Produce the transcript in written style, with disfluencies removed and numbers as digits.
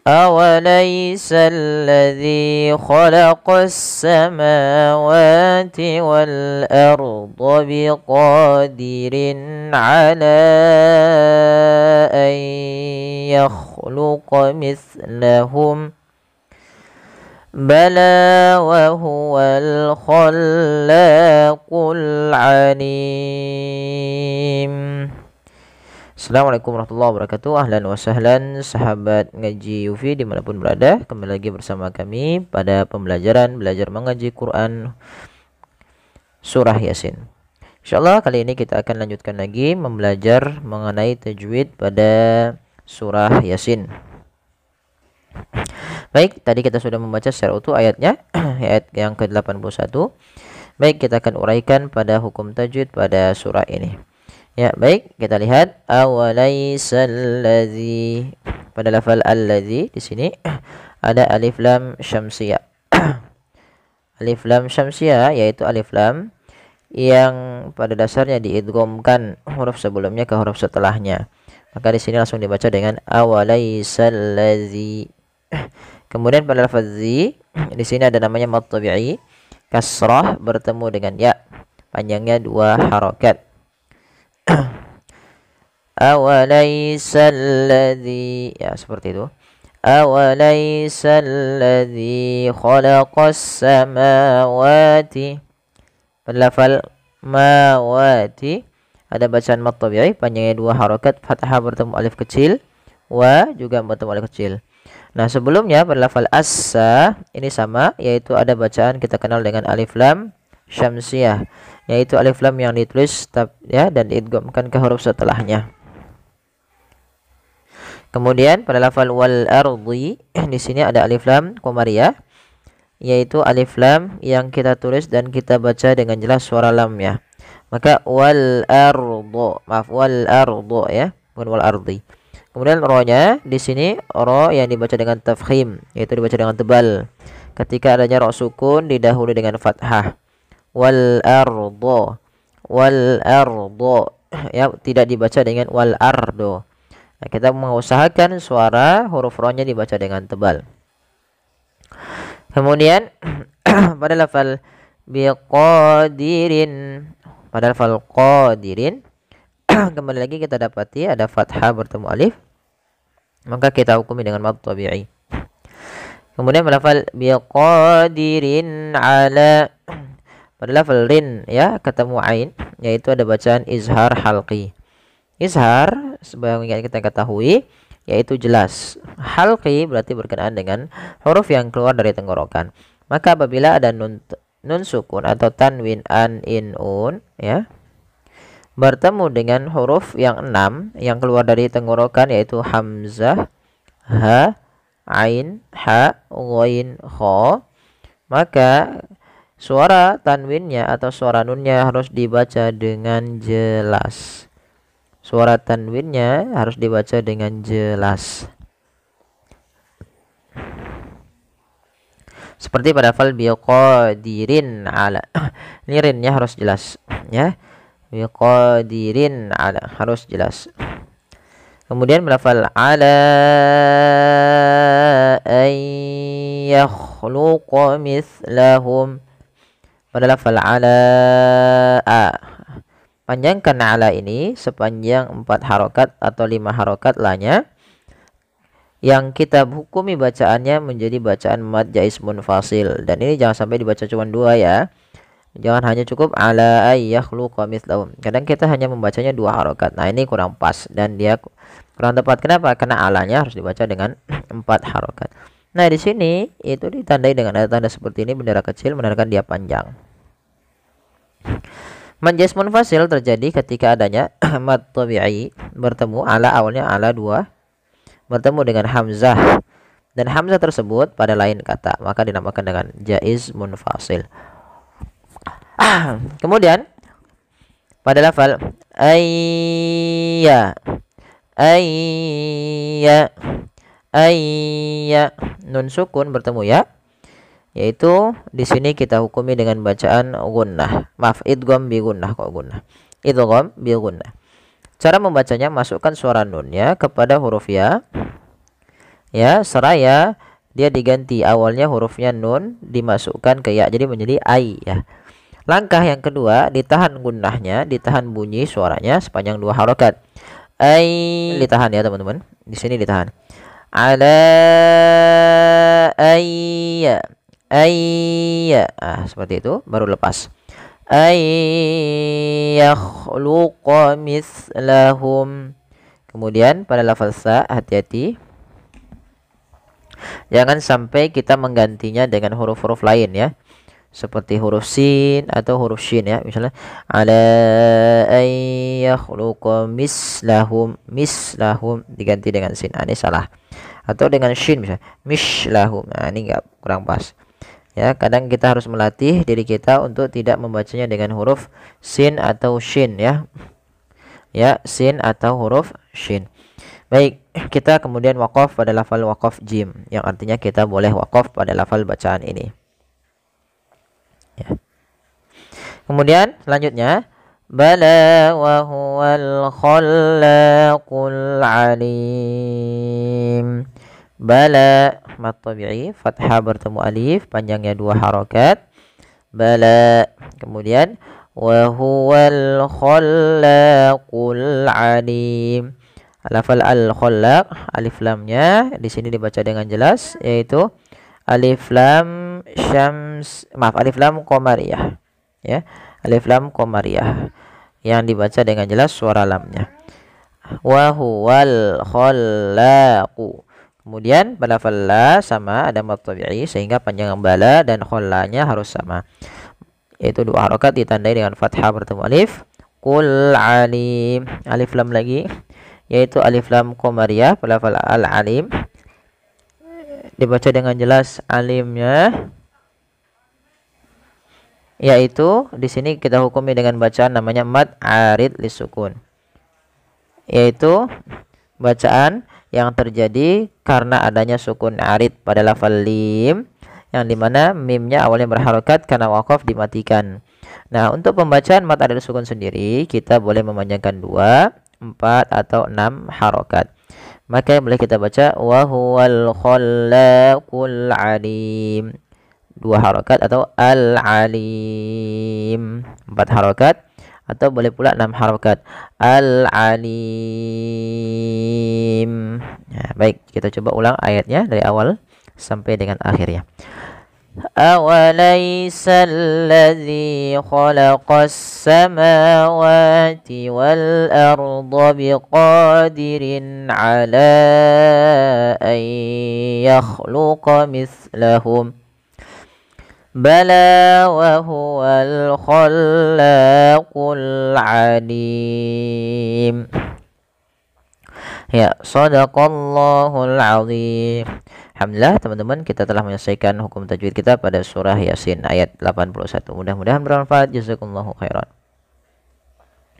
أوليس الذي خلق السماوات والأرض بقادر على أن يخلق مثلهم بلى وهو الخلاق العليم. Assalamualaikum warahmatullahi wabarakatuh. Ahlan wa sahlan sahabat ngaji Yufi dimanapun berada. Kembali lagi bersama kami pada pembelajaran belajar mengaji Quran surah Yasin. Insyaallah kali ini kita akan lanjutkan lagi membelajar mengenai tajwid pada surah Yasin. Baik, tadi kita sudah membaca secara utuh ayatnya, ayat yang ke-81. Baik, kita akan uraikan pada hukum tajwid pada surah ini. Ya, baik, kita lihat awalaisal-ladzi. Pada lafal alladzi di sini ada alif lam syamsiyah. Alif lam syamsiyah yaitu alif lam yang pada dasarnya diidghamkan huruf sebelumnya ke huruf setelahnya. Maka di sini langsung dibaca dengan awalaisal-ladzi. Kemudian pada lafaz zi di sini ada namanya mad tabi'i, kasrah bertemu dengan ya. Panjangnya 2 harokat. Awalaisal-ladzi, ya seperti itu. Awalaisal-ladzi khalaqas samawati. Pada lafal mawati ada bacaan mad tabi'i, panjangnya 2 harokat, fathah bertemu alif kecil, wa juga bertemu alif kecil. Nah, sebelumnya pada lafal assa ini sama, yaitu ada bacaan kita kenal dengan alif lam syamsiyah, yaitu alif lam yang ditulis ya dan diidghamkan ke huruf setelahnya. Kemudian pada lafal wal ardi di sini ada alif lam qamariyah, yaitu alif lam yang kita tulis dan kita baca dengan jelas suara lamnya. Maka wal ardu, wal ardu ya, bukan wal ardi. Kemudian ro-nya di sini ro yang dibaca dengan tafkhim, yaitu dibaca dengan tebal. Ketika adanya ro sukun didahului dengan fathah. Wal ardo, wal ardo, ya tidak dibaca dengan wal ardo. Nah, kita mengusahakan suara huruf ro-nya dibaca dengan tebal. Kemudian pada lafal biqadirin, pada lafal qadirin kembali lagi kita dapati ada fathah bertemu alif, maka kita hukumi dengan mad tabi'i. Kemudian pada lafal biqadirin ala, pada lafal rin ya ketemu ain, yaitu ada bacaan izhar halqi. Izhar sebagaimana kita ketahui yaitu jelas. Halqi berarti berkenaan dengan huruf yang keluar dari tenggorokan. Maka apabila ada nun sukun atau tanwin an in un ya bertemu dengan huruf yang 6 yang keluar dari tenggorokan, yaitu hamzah, ha, ain, ha, ghain, kha, maka suara tanwinnya atau suara nunnya harus dibaca dengan jelas. Suara tanwinnya harus dibaca dengan jelas. Seperti pada fal biqadirin ala. Ini rinnya harus jelas ya. Biqadirin ala harus jelas. Kemudian melafal ala ay yakhluqa mithlahum. Pada lafal ala a, panjangkan ala ini sepanjang 4 harokat atau 5 harokat lanya, yang kita hukumi bacaannya menjadi bacaan mad jaiz munfasil. Dan ini jangan sampai dibaca cuma 2 ya. Jangan hanya cukup ala ay yakhluqa mithlahum. Kadang kita hanya membacanya 2 harokat. Nah, ini kurang pas dan dia kurang tepat. Kenapa? Karena alanya harus dibaca dengan 4 harokat. Nah, di sini itu ditandai dengan ada tanda seperti ini, bendera kecil menandakan dia panjang. Mad jaiz munfasil terjadi ketika adanya mad tabi'i bertemu ala, awalnya ala 2 bertemu dengan hamzah, dan hamzah tersebut pada lain kata, maka dinamakan dengan jaiz munfasil. Kemudian pada lafal ayya, ayya, ayya, nun sukun bertemu ya, yaitu di sini kita hukumi dengan bacaan gunnah. Maaf, idgham bi gunnah, kok gunnah. Idgham bi gunnah. Cara membacanya, masukkan suara nunnya kepada huruf ya. Ya, seraya dia diganti awalnya hurufnya nun dimasukkan ke ya jadi menjadi ai ya. Langkah yang kedua, ditahan gunnahnya, ditahan bunyi suaranya sepanjang 2 harokat. Ai ditahan ya teman-teman. Di sini ditahan. Ala ayya ayya. Seperti itu baru lepas. Yakhluqa mislahum. Kemudian pada lafaz sa hati-hati. Jangan sampai kita menggantinya dengan huruf-huruf lain ya. Seperti huruf sin atau huruf shin ya. Misalnya ala yakhluqa mislahum, mislahum diganti dengan sin. Ini salah. Atau dengan shin misalnya mislahum. Ini enggak, kurang pas. Ya, kadang kita harus melatih diri kita untuk tidak membacanya dengan huruf sin atau shin ya. Ya, sin atau huruf shin. Baik, kita kemudian waqaf pada lafal waqaf jim, yang artinya kita boleh waqaf pada lafal bacaan ini. Ya. Kemudian selanjutnya bala wa huwal khallaqul alim. Bala mat tabi'i fathah bertemu alif, panjangnya 2 harokat. Bala. Kemudian wa huwal khallaqul alim. Lafal al-khallaq, alif lamnya di sini dibaca dengan jelas, yaitu alif lam syams, alif lam qamariyah ya, alif lam qamariyah yang dibaca dengan jelas suara lamnya. Wa huwal khallaqu. Kemudian pada lafal la sama ada mad tabi'i sehingga panjang bala dan khallanya harus sama, yaitu 2 harokat ditandai dengan fathah bertemu alif. Qul alim, alif lam lagi yaitu alif lam qamariyah pada lafal al-alim dibaca dengan jelas alimnya, yaitu di sini kita hukumi dengan bacaan namanya mad arid lisukun, yaitu bacaan yang terjadi karena adanya sukun arid pada lafal lim, yang dimana mimnya awalnya berharokat karena waqaf dimatikan. Nah, untuk pembacaan mad arid lisukun sendiri kita boleh memanjangkan 2, 4 atau 6 harokat. Maka boleh kita baca wa huwal khallaqul alim, 2 harokat atau al-alim 4 harokat, atau boleh pula 6 harokat al-alim. Nah, baik, kita coba ulang ayatnya dari awal sampai dengan akhirnya. أوليس الذي خلق السماوات والأرض بقادر على أن يخلق مثلهم بلى وهو الخلاق العليم. Ya, shadaqallahul azim. Alhamdulillah teman-teman, kita telah menyelesaikan hukum tajwid kita pada surah Yasin ayat 81. Mudah-mudahan bermanfaat. Jazakumullahu khairan.